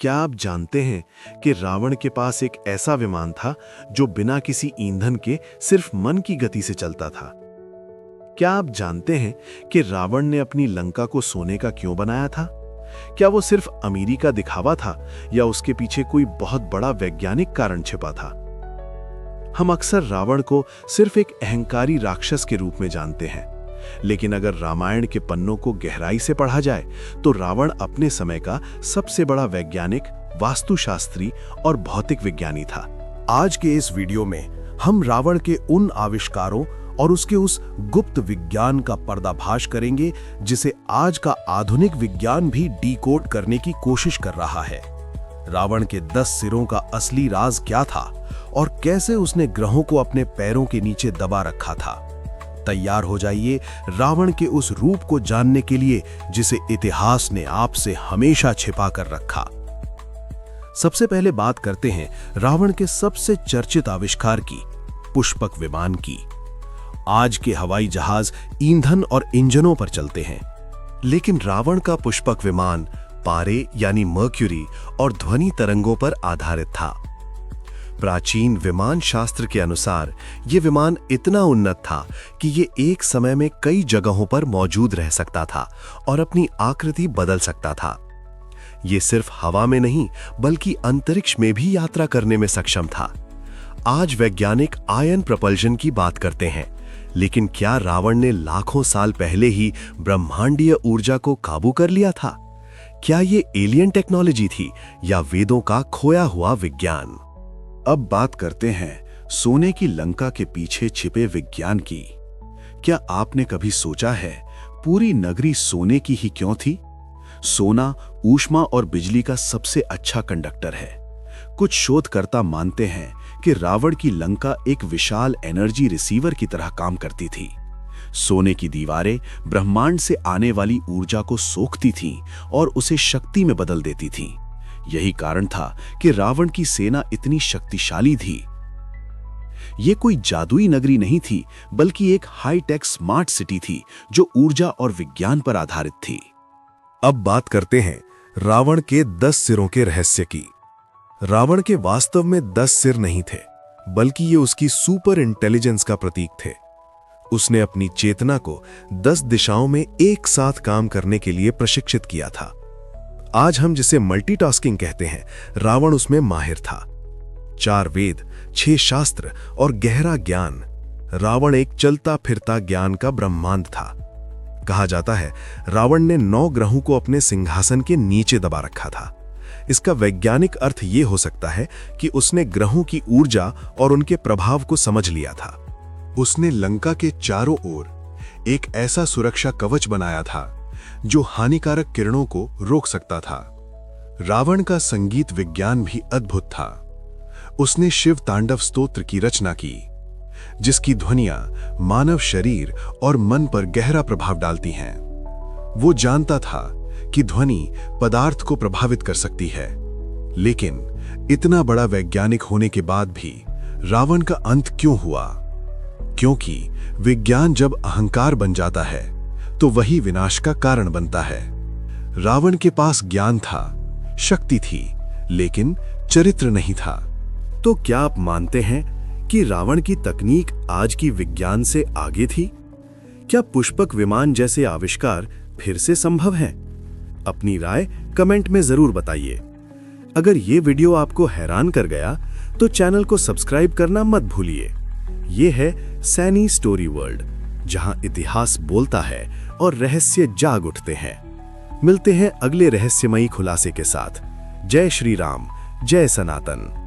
क्या आप जानते हैं कि रावण के पास एक ऐसा विमान था जो बिना किसी ईंधन के सिर्फ मन की गति से चलता था? क्या आप जानते हैं कि रावण ने अपनी लंका को सोने का क्यों बनाया था? क्या वो सिर्फ अमीरी का दिखावा था या उसके पीछे कोई बहुत बड़ा वैज्ञानिक कारण छिपा था? हम अक्सर रावण को सिर्फ एक अहंकारी राक्षस के रूप में जानते हैं, लेकिन अगर रामायण के पन्नों को गहराई से पढ़ा जाए तो रावण अपने समय का सबसे बड़ा वैज्ञानिक, वास्तुशास्त्री और भौतिक विज्ञानी था। आज के इस वीडियो में हम रावण के उन आविष्कारों और उसके उस गुप्त विज्ञान का पर्दाफाश करेंगे जिसे आज का आधुनिक विज्ञान भी डिकोड करने की कोशिश कर रहा है। रावण के 10 सिरों का असली राज क्या था और कैसे उसने ग्रहों को अपने पैरों के नीचे दबा रखा था। तैयार हो जाइए रावण के उस रूप को जानने के लिए जिसे इतिहास ने आपसे हमेशा छिपा कर रखा। सबसे पहले बात करते हैं रावण के सबसे चर्चित आविष्कार की, पुष्पक विमान की। आज के हवाई जहाज ईंधन और इंजनों पर चलते हैं, लेकिन रावण का पुष्पक विमान पारे यानी मर्क्यूरी और ध्वनि तरंगों पर आधारित था। प्राचीन विमान शास्त्र के अनुसार यह विमान इतना उन्नत था कि यह एक समय में कई जगहों पर मौजूद रह सकता था और अपनी आकृति बदल सकता था। यह सिर्फ हवा में नहीं बल्कि अंतरिक्ष में भी यात्रा करने में सक्षम था। आज वैज्ञानिक आयन प्रपल्शन की बात करते हैं, लेकिन क्या रावण ने लाखों साल पहले ही ब्रह्मांडीय ऊर्जा को काबू कर लिया था? क्या यह एलियन टेक्नोलॉजी थी या वेदों का खोया हुआ विज्ञान? अब बात करते हैं सोने की लंका के पीछे छिपे विज्ञान की। क्या आपने कभी सोचा है पूरी नगरी सोने की ही क्यों थी? सोना ऊष्मा और बिजली का सबसे अच्छा कंडक्टर है। कुछ शोधकर्ता मानते हैं कि रावण की लंका एक विशाल एनर्जी रिसीवर की तरह काम करती थी। सोने की दीवारें ब्रह्मांड से आने वाली ऊर्जा को सोखती थीं और उसे शक्ति में बदल देती थीं। यही कारण था कि रावण की सेना इतनी शक्तिशाली थी। यह कोई जादुई नगरी नहीं थी, बल्कि एक हाईटेक स्मार्ट सिटी थी जो ऊर्जा और विज्ञान पर आधारित थी। अब बात करते हैं रावण के 10 सिरों के रहस्य की। रावण के वास्तव में 10 सिर नहीं थे, बल्कि ये उसकी सुपर इंटेलिजेंस का प्रतीक थे। उसने अपनी चेतना को 10 दिशाओं में एक साथ काम करने के लिए प्रशिक्षित किया था। आज हम जिसे मल्टीटास्किंग कहते हैं, रावण उसमें माहिर था। 4 वेद, 6 शास्त्र और गहरा ज्ञान। रावण एक चलता फिरता ज्ञान का ब्रह्मांड था। कहा जाता है रावण ने 9 ग्रहों को अपने सिंहासन के नीचे दबा रखा था। इसका वैज्ञानिक अर्थ यह हो सकता है कि उसने ग्रहों की ऊर्जा और उनके प्रभाव को समझ लिया था। उसने लंका के चारों ओर एक ऐसा सुरक्षा कवच बनाया था जो हानिकारक किरणों को रोक सकता था। रावण का संगीत विज्ञान भी अद्भुत था। उसने शिव तांडव स्तोत्र की रचना की, जिसकी ध्वनियां मानव शरीर और मन पर गहरा प्रभाव डालती हैं। वो जानता था कि ध्वनि पदार्थ को प्रभावित कर सकती है, लेकिन इतना बड़ा वैज्ञानिक होने के बाद भी रावण का अंत क्यों हुआ? क्योंकि विज्ञान जब अहंकार बन जाता है तो वही विनाश का कारण बनता है। रावण के पास ज्ञान था, शक्ति थी, लेकिन चरित्र नहीं था। तो क्या आप मानते हैं कि रावण की तकनीक आज की विज्ञान से आगे थी? क्या पुष्पक विमान जैसे आविष्कार फिर से संभव हैं? अपनी राय कमेंट में जरूर बताइए। अगर ये वीडियो आपको हैरान कर गया तो चैनल को सब्सक्राइब करना मत भूलिए। ये है सैनी स्टोरी वर्ल्ड, जहां इतिहास बोलता है और रहस्य जाग उठते हैं। मिलते हैं अगले रहस्यमयी खुलासे के साथ। जय श्री राम, जय सनातन।